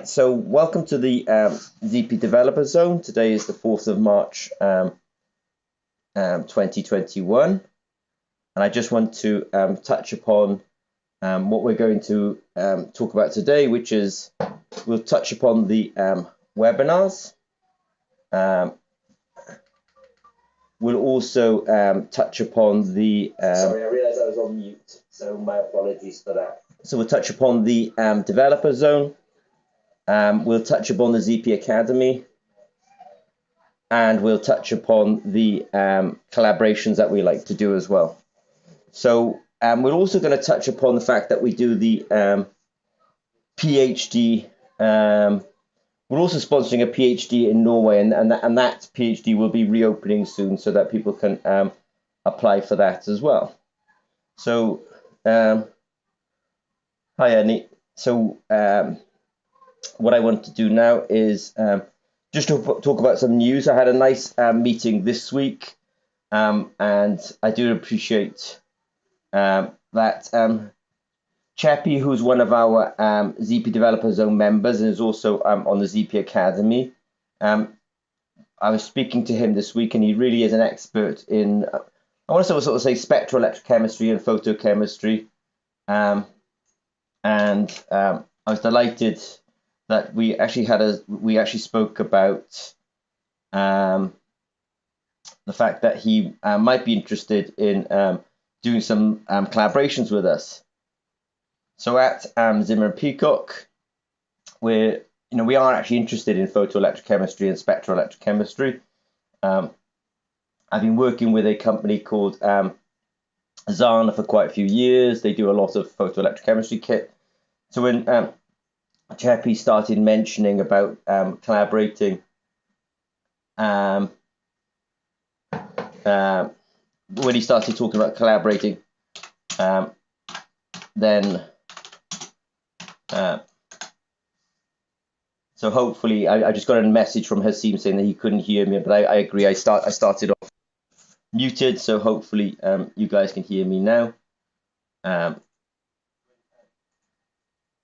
Right, so welcome to the ZP Developer Zone. Today is the 4th of March 2021, and I just want to touch upon what we're going to talk about today, which is we'll touch upon the webinars. We'll also touch upon the... Sorry, I realized I was on mute, so my apologies for that. So we'll touch upon the Developer Zone. We'll touch upon the ZP Academy, and we'll touch upon the collaborations that we like to do as well. So we're also going to touch upon the fact that we do the PhD. We're also sponsoring a PhD in Norway, and that PhD will be reopening soon so that people can apply for that as well. So, hi, Annie. So, what I want to do now is just to talk about some news. I had a nice meeting this week, and I do appreciate that Cheppy, who's one of our ZP Developer Zone members and is also on the ZP Academy. I was speaking to him this week, and he really is an expert in, I want to sort of say spectroelectrochemistry and photochemistry. And I was delighted that we actually spoke about the fact that he might be interested in doing some collaborations with us. So at Zimmer and Peacock, we are actually interested in photoelectrochemistry and spectroelectrochemistry. I've been working with a company called Zana for quite a few years. They do a lot of photoelectrochemistry kit. So when Cheppy started mentioning about collaborating, when he started talking about collaborating, then so hopefully I just got a message from Hasim saying that he couldn't hear me, but I agree. I started off muted, so hopefully you guys can hear me now.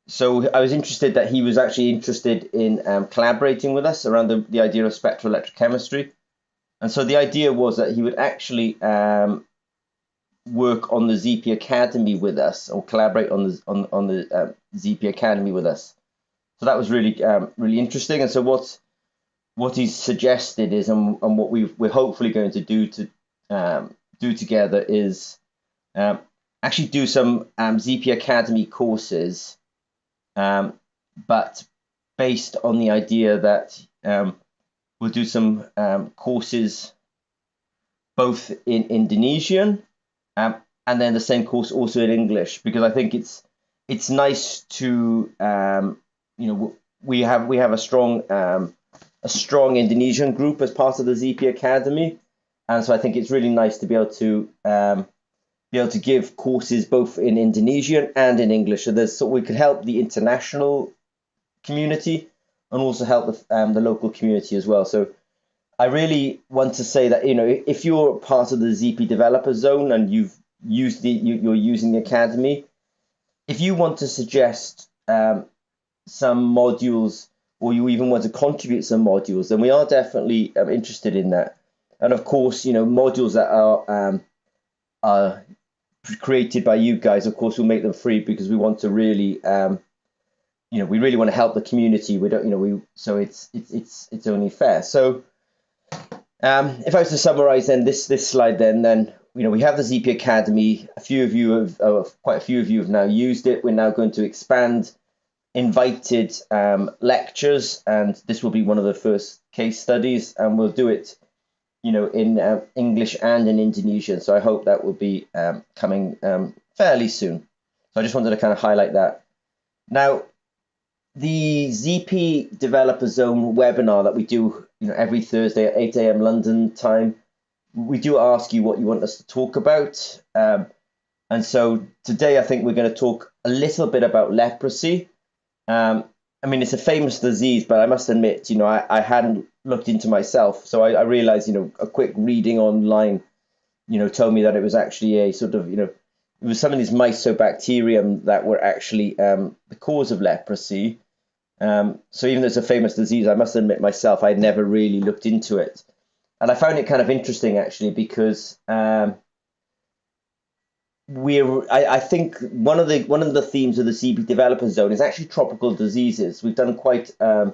So I was interested that he was actually interested in collaborating with us around the idea of spectroelectrochemistry. And so the idea was that he would actually work on the ZP Academy with us, or collaborate on the ZP Academy with us. So that was really really interesting. And so what he's suggested is, and what we're hopefully going to do together is actually do some ZP Academy courses, but based on the idea that we'll do some courses both in Indonesian, and then the same course also in English, because I think it's nice to we have a strong Indonesian group as part of the ZP Academy, and so I think it's really nice to be able to give courses both in Indonesian and in English, so we could help the international community and also help the local community as well. So I really want to say that if you're part of the ZP Developer Zone and you're using the Academy, if you want to suggest some modules, or you even want to contribute some modules, then we are definitely interested in that. And of course, modules that are created by you guys, of course, we'll make them free, because we want to really we really want to help the community. We don't so it's only fair. So if I was to summarize then this slide, then we have the ZP Academy. Quite a few of you have now used it. We're now going to expand invited lectures, and this will be one of the first case studies, and we'll do it in English and in Indonesian. So I hope that will be coming fairly soon. So I just wanted to kind of highlight that. Now, the ZP Developer Zone webinar that we do every Thursday at 8 a.m. London time, we do ask you what you want us to talk about. And so today I think we're going to talk a little bit about leprosy. I mean, it's a famous disease, but I must admit, I hadn't looked into myself. So I realized, a quick reading online, told me that it was actually a sort of, it was some of these mycobacterium that were actually the cause of leprosy. So even though it's a famous disease, I must admit myself, I'd never really looked into it. And I found it kind of interesting actually because I think one of the themes of the CP Developer Zone is actually tropical diseases. We've done quite a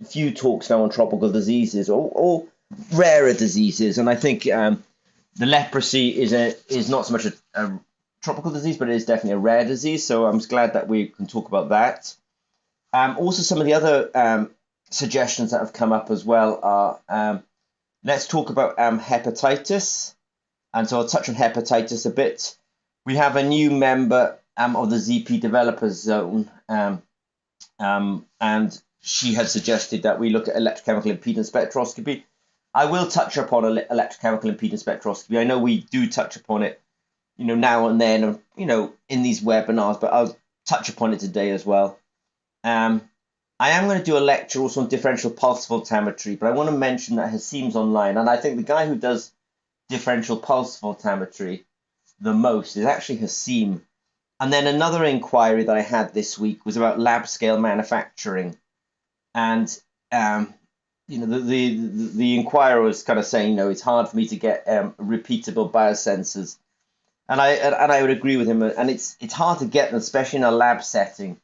few talks now on tropical diseases or rarer diseases, and I think the leprosy is not so much a tropical disease, but it is definitely a rare disease. So I'm glad that we can talk about that. Also, some of the other suggestions that have come up as well are let's talk about hepatitis. And so I'll touch on hepatitis a bit. We have a new member of the ZP Developers Zone, and she had suggested that we look at electrochemical impedance spectroscopy. I will touch upon electrochemical impedance spectroscopy. I know we do touch upon it, now and then, in these webinars, but I'll touch upon it today as well. I am going to do a lecture also on differential pulse voltammetry, but I want to mention that Hasim's online, and I think the guy who does differential pulse voltammetry the most is actually Hasim. And then another inquiry that I had this week was about lab scale manufacturing, and the inquirer was kind of saying, it's hard for me to get repeatable biosensors, and I would agree with him. And it's hard to get them, especially in a lab setting.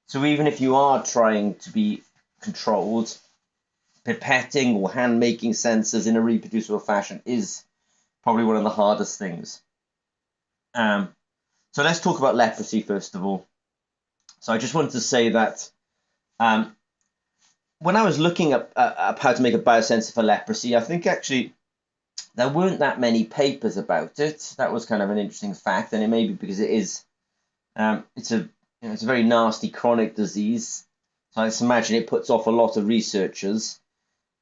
So even if you are trying to be controlled, pipetting or hand making sensors in a reproducible fashion is probably one of the hardest things. So let's talk about leprosy first of all. So I just wanted to say that when I was looking up how to make a biosensor for leprosy, I think actually there weren't that many papers about it. That was kind of an interesting fact, and it may be because it is it's a very nasty chronic disease. So I just imagine it puts off a lot of researchers.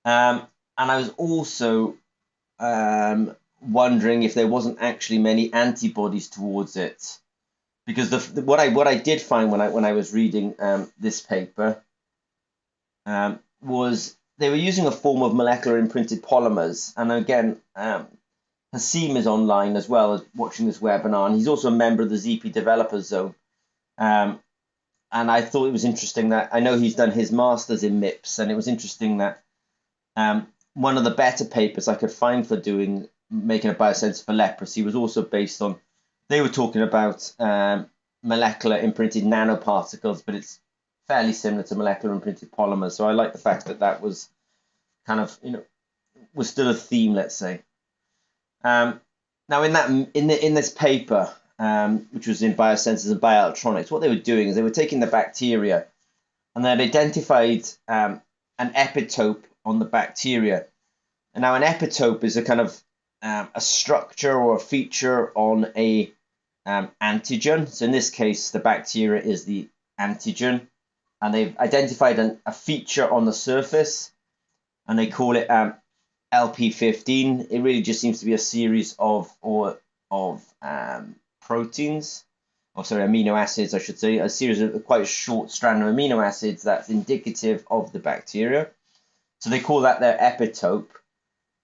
And I was also wondering if there wasn't actually many antibodies towards it, because what I did find when I was reading this paper was they were using a form of molecular imprinted polymers, and again Hasim is online as well as watching this webinar, and he's also a member of the ZP Developers Zone. And I thought it was interesting that I know he's done his master's in MIPS, and it was interesting that one of the better papers I could find for making a biosensor for leprosy was also based on, they were talking about molecular imprinted nanoparticles, but it's fairly similar to molecular imprinted polymers. So I like the fact that that was kind of, was still a theme, let's say. Now in this paper, which was in biosensors and bioelectronics, what they were doing is they were taking the bacteria and they'd identified an epitope on the bacteria. And now an epitope is a kind of a structure or a feature on a antigen. So in this case, the bacteria is the antigen, and they've identified a feature on the surface, and they call it LP15. It really just seems to be a series of proteins, or sorry, amino acids, I should say, a series of quite a short strand of amino acids that's indicative of the bacteria. So they call that their epitope.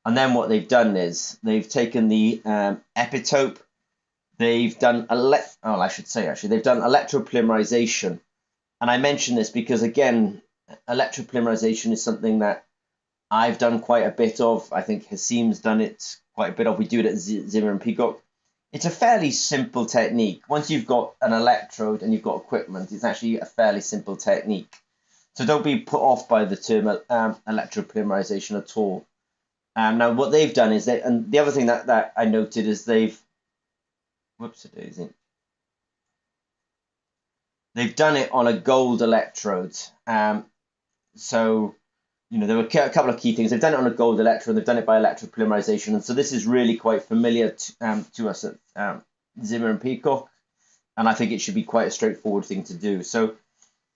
And then what they've done is they've taken the epitope, they've done they've done electro-polymerization. And I mention this because, again, electro-polymerization is something that I've done quite a bit of. I think Hasim's done it quite a bit of. We do it at Zimmer and Peacock. It's a fairly simple technique. Once you've got an electrode and you've got equipment, it's actually a fairly simple technique. So don't be put off by the term electro-polymerization at all. Now, what they've done is and the other thing that I noted is they've done it on a gold electrode. So, there were a couple of key things. They've done it on a gold electrode. They've done it by electro-polymerization, and so this is really quite familiar to us at Zimmer and Peacock, and I think it should be quite a straightforward thing to do. So,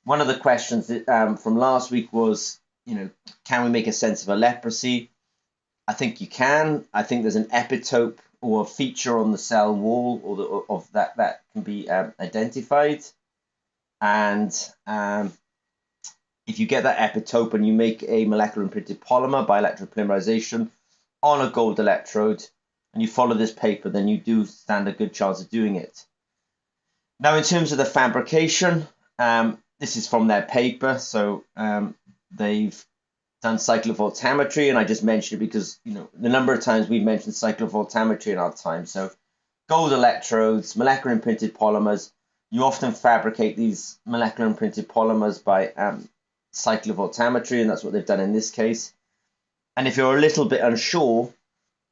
one of the questions from last week was, can we make a sensor for leprosy? I think you can. I think there's an epitope or a feature on the cell wall of that can be identified. And if you get that epitope and you make a molecular imprinted polymer by electropolymerization on a gold electrode, and you follow this paper, then you do stand a good chance of doing it. Now, in terms of the fabrication, This is from their paper, so they've done cyclovoltammetry, and I just mentioned it because the number of times we've mentioned cyclovoltammetry in our time. So gold electrodes, molecular imprinted polymers. You often fabricate these molecular imprinted polymers by cyclovoltammetry, and that's what they've done in this case. And if you're a little bit unsure,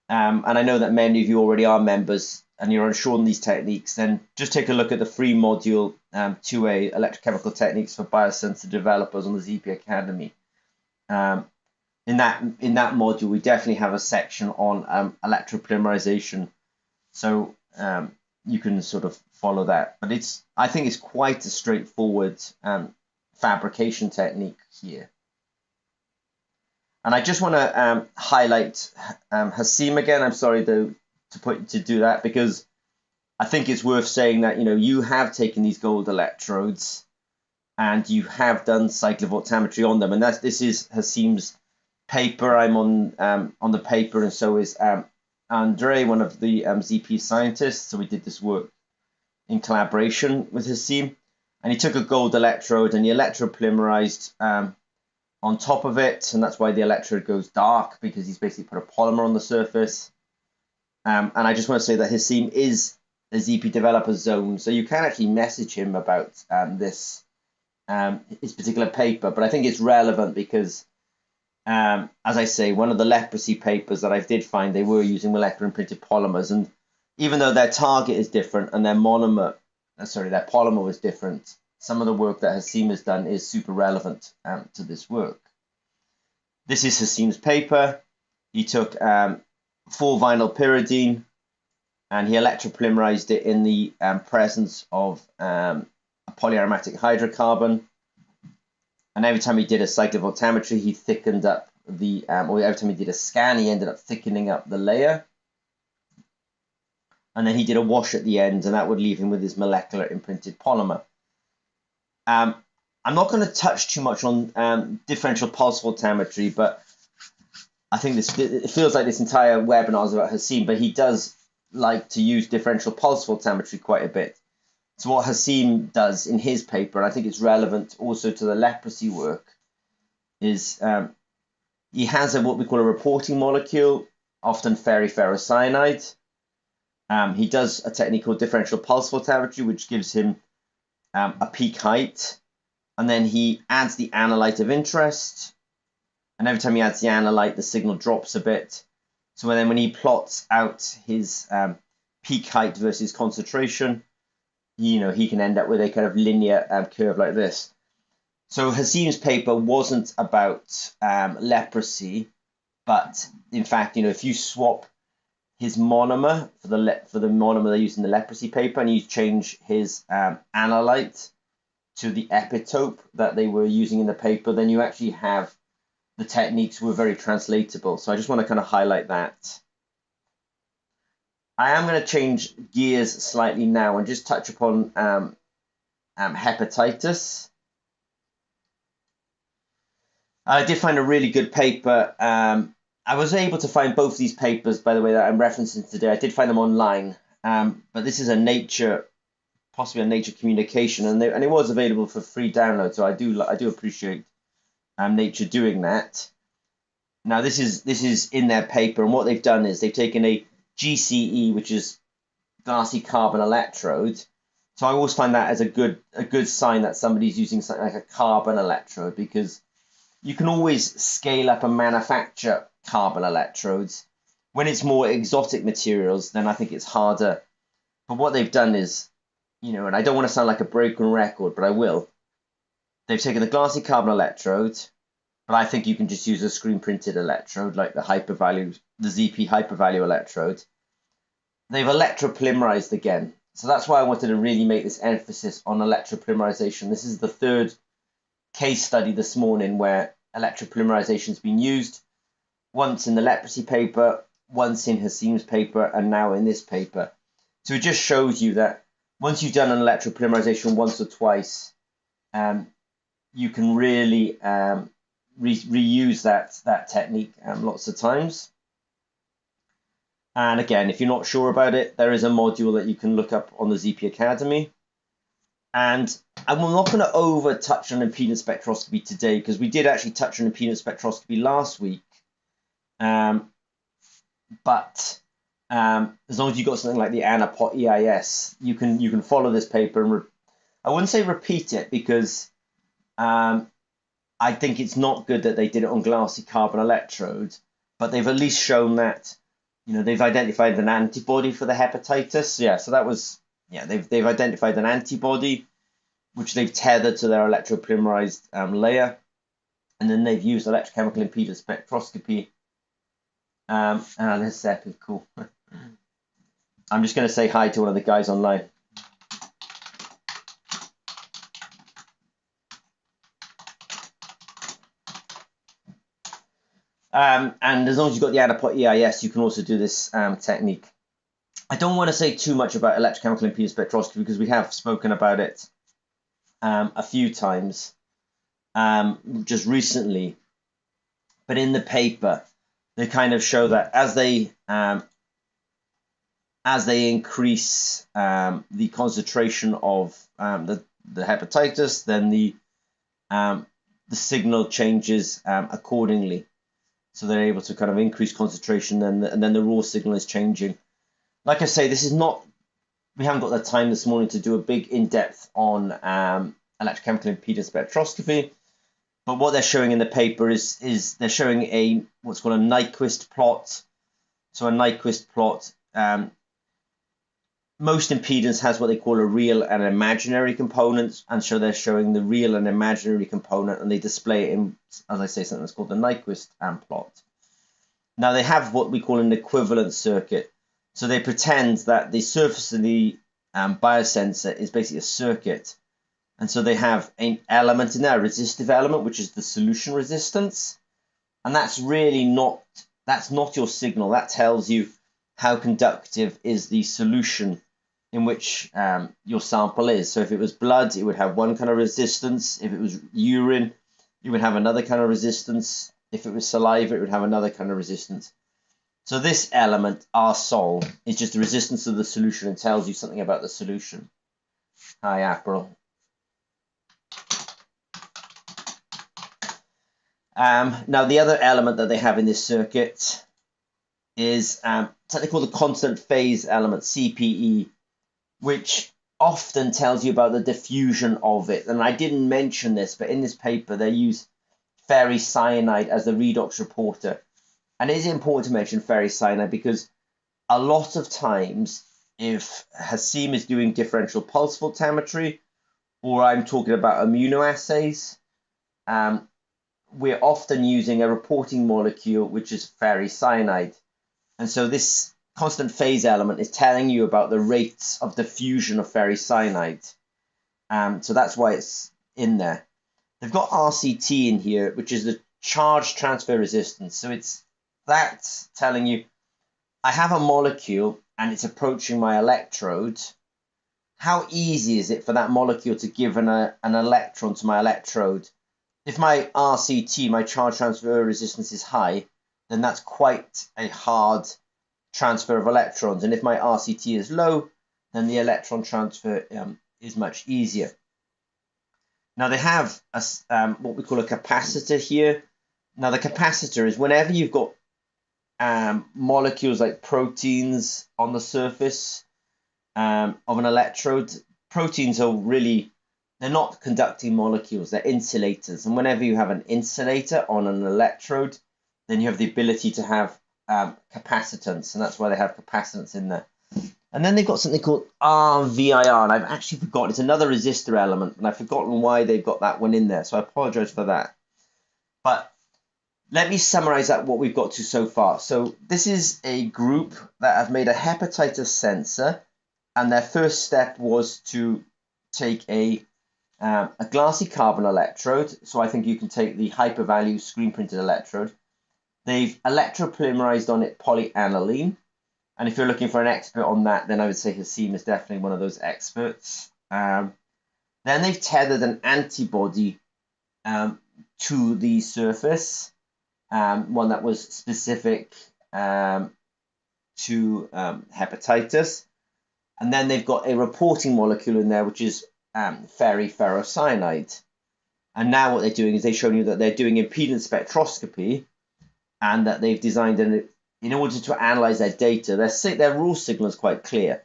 and I know that many of you already are members and you're unsure on these techniques, then just take a look at the free module 2A, Electrochemical Techniques for Biosensor Developers on the ZP Academy. In that module, we definitely have a section on electropolymerization. So you can sort of follow that. But I think it's quite a straightforward fabrication technique here. And I just want to highlight Hasim again. I'm sorry to do that, because I think it's worth saying that you have taken these gold electrodes and you have done cyclovoltammetry on them, and this is Hasim's paper. I'm on the paper, and so is Andre, one of the ZP scientists. So we did this work in collaboration with Hasim, and he took a gold electrode and he electropolymerized on top of it, and that's why the electrode goes dark, because he's basically put a polymer on the surface. And I just want to say that Hasim is a ZP developer zone, so you can actually message him about his particular paper. But I think it's relevant because, as I say, one of the leprosy papers that I did find, they were using molecular imprinted polymers, and even though their target is different and their polymer was different, some of the work that Hasim has done is super relevant to this work. This is Hasim's paper. He took 4-vinyl pyridine and he electropolymerized it in the presence of a polyaromatic hydrocarbon. And every time he did a cyclovoltammetry, he thickened up or every time he did a scan, he ended up thickening up the layer. And then he did a wash at the end, and that would leave him with his molecular imprinted polymer. I'm not going to touch too much on differential pulse voltammetry, but I think it feels like this entire webinar is about Hasim, but he does like to use differential pulse voltammetry quite a bit. So what Hasim does in his paper, and I think it's relevant also to the leprosy work, is he has what we call a reporting molecule, often ferricyanide. He does a technique called differential pulse voltammetry, which gives him a peak height, and then he adds the analyte of interest, and every time he adds the analyte, the signal drops a bit. So then when he plots out his peak height versus concentration, he can end up with a kind of linear curve like this. So Hasim's paper wasn't about leprosy, but in fact, if you swap his monomer for the monomer they used in the leprosy paper, and you change his analyte to the epitope that they were using in the paper, then you actually have the techniques were very translatable. So I just want to kind of highlight that. I am going to change gears slightly now and just touch upon hepatitis. I did find a really good paper. I was able to find both these papers, by the way, that I'm referencing today. I did find them online, but this is possibly a Nature communication, and it was available for free download. So I do appreciate Nature doing that. Now this is in their paper, and what they've done is they've taken a GCE, which is glassy carbon electrode. So I always find that as a good sign that somebody's using something like a carbon electrode, because you can always scale up and manufacture carbon electrodes. When it's more exotic materials, then I think it's harder. But what they've done is, and I don't want to sound like a broken record, but I will. They've taken the glassy carbon electrode, but I think you can just use a screen printed electrode like the ZP hypervalue electrode. They've electropolymerized again. So that's why I wanted to really make this emphasis on electropolymerization. This is the third case study this morning where electropolymerization has been used, once in the leprosy paper, once in Hasim's paper, and now in this paper. So it just shows you that once you've done an electropolymerization once or twice, you can really reuse that technique lots of times. And again, if you're not sure about it, there is a module that you can look up on the ZP Academy. And And we're not going to over touch on impedance spectroscopy today, because we did actually touch on impedance spectroscopy last week. But as long as you've got something like the ANAPOT EIS, you can follow this paper and I wouldn't say repeat it, because I think it's not good that they did it on glassy carbon electrodes, but they've at least shown that, you know, they've identified an antibody for the hepatitis. Yeah, so that was, yeah, they've identified an antibody which they've tethered to their electropolymerized layer, and then they've used electrochemical impedance spectroscopy. And this is epic, cool. I'm just going to say hi to one of the guys online. And as long as you've got the ANAPOT EIS, you can also do this technique. I don't want to say too much about electrochemical impedance spectroscopy, because we have spoken about it a few times just recently. But in the paper, they kind of show that as they increase the concentration of the hepatitis, then the signal changes accordingly. So they're able to kind of increase concentration, and then the raw signal is changing. Like I say, this is not, we haven't got the time this morning to do a big in-depth on electrochemical impedance spectroscopy. But what they're showing in the paper is they're showing what's called a Nyquist plot. So a Nyquist plot, most impedance has what they call a real and imaginary component, and so they're showing the real and imaginary component, and they display it in, as I say, something that's called the Nyquist plot. Now they have what we call an equivalent circuit. So they pretend that the surface of the biosensor is basically a circuit. And so they have an element in there, a resistive element, which is the solution resistance. And that's really not your signal. That tells you how conductive is the solution in which your sample is. So if it was blood, it would have one kind of resistance. If it was urine, it would have another kind of resistance. If it was saliva, it would have another kind of resistance. So this element, R sol, is just the resistance of the solution and tells you something about the solution. Hi, April. Now, the other element that they have in this circuit is something called the constant phase element, CPE, which often tells you about the diffusion of it. And I didn't mention this, but in this paper, they use ferricyanide as the redox reporter. And it is important to mention ferricyanide, because a lot of times, if Hasim is doing differential pulse photometry, or I'm talking about immunoassays, we're often using a reporting molecule, which is ferricyanide. And so this constant phase element is telling you about the rates of diffusion of ferricyanide. So that's why it's in there. They've got RCT in here, which is the charge transfer resistance. So that's telling you, I have a molecule and it's approaching my electrode. How easy is it for that molecule to give an electron to my electrode? If my RCT, my charge transfer resistance, is high, then that's quite a hard transfer of electrons. And if my RCT is low, then the electron transfer is much easier. Now they have what we call a capacitor here. Now the capacitor is whenever you've got molecules like proteins on the surface of an electrode. Proteins are really, they're not conducting molecules, they're insulators. And whenever you have an insulator on an electrode, then you have the ability to have capacitance, and that's why they have capacitance in there. And then they've got something called RVIR, and I've actually forgotten, it's another resistor element, and I've forgotten why they've got that one in there, so I apologize for that. But let me summarize that, what we've got to so far. So this is a group that have made a hepatitis sensor, and their first step was to take a glassy carbon electrode. So I think you can take the hypervalue screen printed electrode. They've electropolymerized on it polyaniline. And if you're looking for an expert on that, then I would say Hasim is definitely one of those experts. Then they've tethered an antibody to the surface, one that was specific to hepatitis. And then they've got a reporting molecule in there, which is ferrocyanide. And now what they're doing is they're showing you that they're doing impedance spectroscopy, and that they've designed in order to analyze their data, their raw signal is quite clear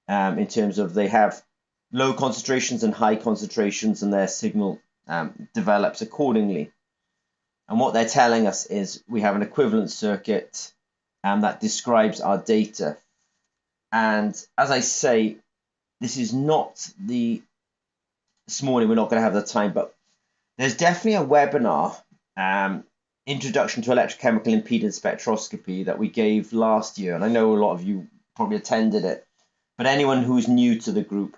in terms of they have low concentrations and high concentrations, and their signal develops accordingly. And what they're telling us is we have an equivalent circuit that describes our data. And as I say, this is not this morning, we're not going to have the time, but there's definitely a webinar, Introduction to Electrochemical Impedance Spectroscopy, that we gave last year. And I know a lot of you probably attended it. But anyone who's new to the group,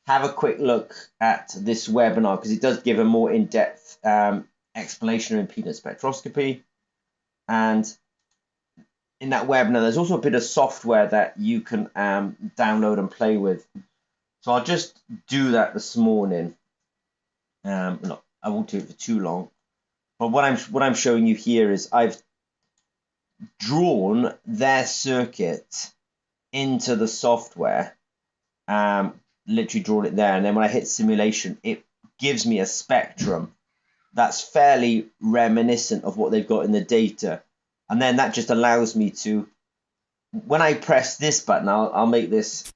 have a quick look at this webinar, because it does give a more in-depth explanation of impedance spectroscopy. And in that webinar, there's also a bit of software that you can download and play with. So I'll just do that this morning. No, I won't do it for too long. But what I'm showing you here is I've drawn their circuit into the software, literally drawn it there, and then when I hit simulation, it gives me a spectrum that's fairly reminiscent of what they've got in the data. And then that just allows me to, when I press this button, I'll make this,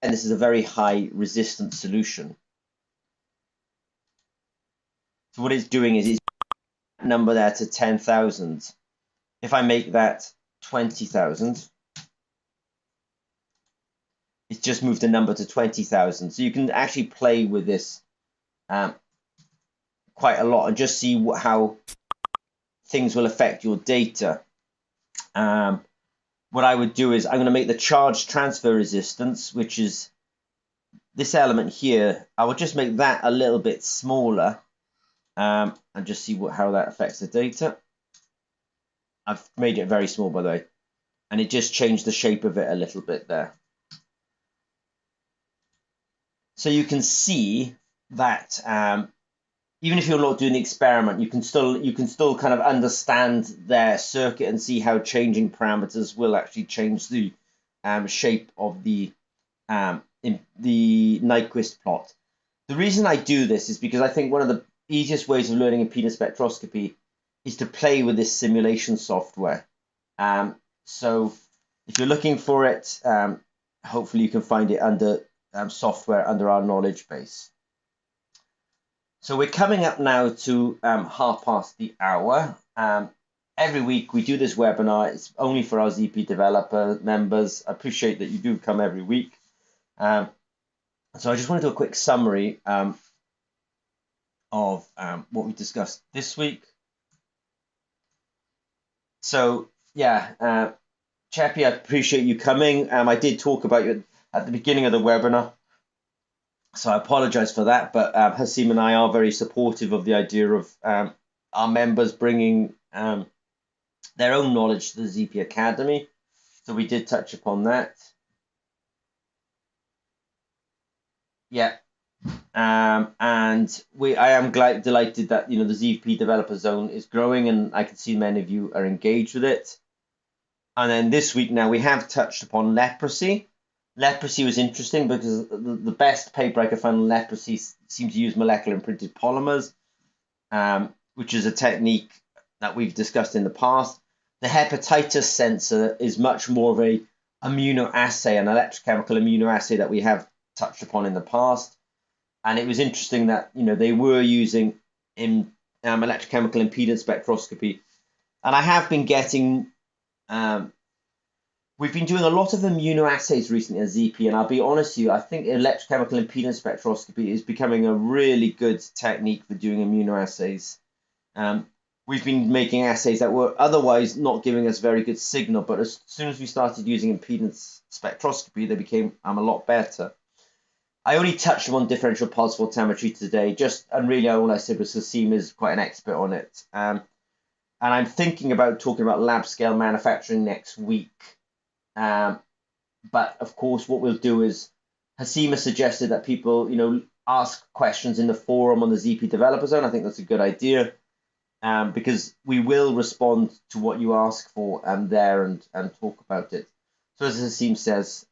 and this is a very high resistance solution. So what it's doing is it's number there to 10,000. If I make that 20,000, it's just moved the number to 20,000. So you can actually play with this quite a lot and just see how things will affect your data. What I would do is I'm going to make the charge transfer resistance, which is this element here. I will just make that a little bit smaller and just see how that affects the data. I've made it very small, by the way, and it just changed the shape of it a little bit there. So you can see that even if you're not doing the experiment, you can still kind of understand their circuit and see how changing parameters will actually change the shape of the Nyquist plot. The reason I do this is because I think one of the easiest ways of learning impedance spectroscopy is to play with this simulation software. So if you're looking for it, hopefully you can find it under software under our knowledge base. So we're coming up now to 1:30. Every week we do this webinar. It's only for our ZP developer members. I appreciate that you do come every week. So I just want to do a quick summary of what we discussed this week. So yeah, Chappie, I appreciate you coming. I did talk about you at the beginning of the webinar, so I apologize for that, but Hasim and I are very supportive of the idea of our members bringing their own knowledge to the ZP Academy. So we did touch upon that. Yeah. And I am delighted that the ZP Developer Zone is growing, and I can see many of you are engaged with it. And then this week now we have touched upon leprosy. Leprosy was interesting because the best paper I could find on leprosy seemed to use molecular imprinted polymers, which is a technique that we've discussed in the past. The hepatitis sensor is much more of a immunoassay, an electrochemical immunoassay that we have touched upon in the past. And it was interesting that they were using electrochemical impedance spectroscopy. And I have been getting we've been doing a lot of immunoassays recently at ZP, and I'll be honest with you, I think electrochemical impedance spectroscopy is becoming a really good technique for doing immunoassays. We've been making assays that were otherwise not giving us very good signal, but as soon as we started using impedance spectroscopy, they became a lot better. I only touched on differential pulse photometry today, and really all I said was Hasim is quite an expert on it. And I'm thinking about talking about lab scale manufacturing next week. But of course, what we'll do is Hasim has suggested that people, ask questions in the forum on the ZP Developer Zone. I think that's a good idea, because we will respond to what you ask for there and talk about it. So as Hasim says,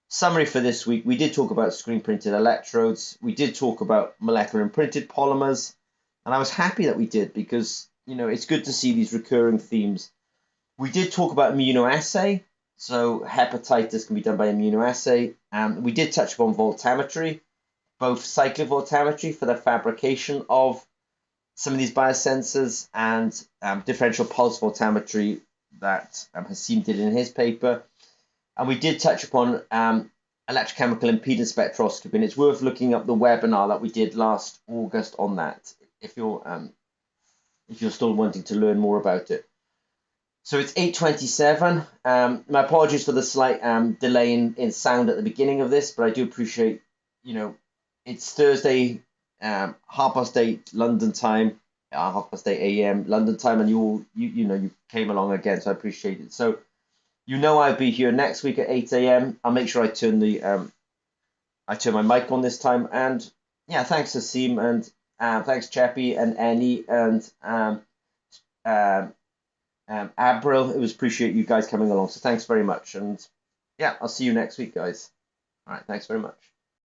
summary for this week, we did talk about screen printed electrodes. We did talk about molecular imprinted polymers. And I was happy that we did because, it's good to see these recurring themes. We did talk about immunoassay. So hepatitis can be done by immunoassay. We did touch upon voltammetry, both cyclic voltammetry for the fabrication of some of these biosensors and differential pulse voltammetry that Hasim did in his paper. And we did touch upon electrochemical impedance spectroscopy, and it's worth looking up the webinar that we did last August on that if you're still wanting to learn more about it. So it's 8:27. My apologies for the slight delay in sound at the beginning of this, but I do appreciate, it's Thursday, 8:30 London time, 8:30 a.m. London time, and you came along again, so I appreciate it. So I'll be here next week at 8 a.m. I'll make sure I turn my mic on this time, and yeah, thanks Hasim, and thanks Cheppy and Annie and Abril. It was appreciate you guys coming along. So thanks very much. And yeah, I'll see you next week, guys. All right. Thanks very much.